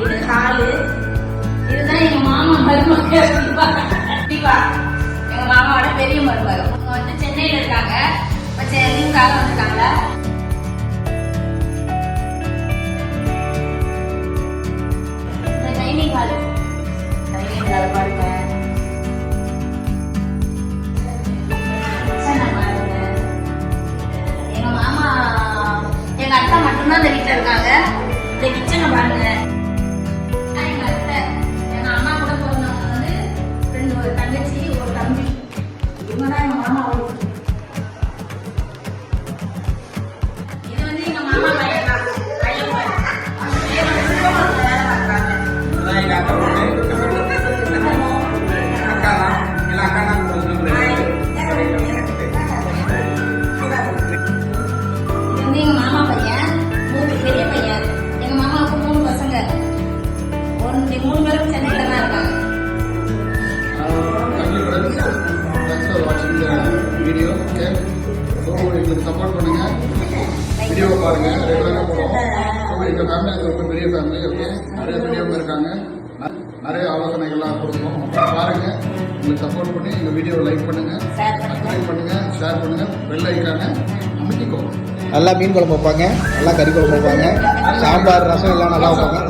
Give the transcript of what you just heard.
இது ஹாலு. இதுதான் எங்க மாமா மருமக தீபா. தீபா எங்க மாமாவோட பெரிய மருமக. அவங்க வந்து சென்னையில இருக்காங்க. இப்ப சென்னைக்காக வந்திருக்காங்க. டைனிங் ஹால் பாருங்க. எங்க மாமா எங்க அக்கா மட்டும்தான் இந்த வீட்டுல இருக்காங்க. இந்த கிச்சனை பாருங்க. எங்க அத்தை எங்க அம்மா கூட பிறந்தவங்க வந்து 2 தங்கச்சி ஒரு தம்பி. இவங்கதான் எங்க மாமா. இது வந்து எங்க மாமா பையன் தான். எங்க மாமா பையன் 3 பெரிய பையன். எங்க மாமாவுக்கு 3 பசங்க. 3 பேரும் சென்னையில தான் இருக்காங்க. Video okay. ஸோ எங்களுக்கு சப்போர்ட் பண்ணுங்க, வீடியோவை பாருங்க, ரெகுலராக போடுவோம். ஸோ எங்கள் ஃபேமிலி ரொம்ப பெரிய ஃபேமிலி. ஓகே, நிறைய பெரியவங்க இருக்காங்க, நிறைய ஆலோசனைகள்லாம் கொடுப்போம். பாருங்க, எங்களுக்கு சப்போர்ட் பண்ணி எங்கள் வீடியோவை லைக் பண்ணுங்க, சப்ஸ்கிரைப் பண்ணுங்க, ஷேர் பண்ணுங்க, பெல் ஐக்கானை அமைக்கிக்கோங்க. நல்லா மீன் குழம்பு வைப்பாங்க, நல்லா கறி குழம்பு வைப்பாங்க, சாம்பார் ரசம் எல்லாம் நல்லா வைப்பாங்க.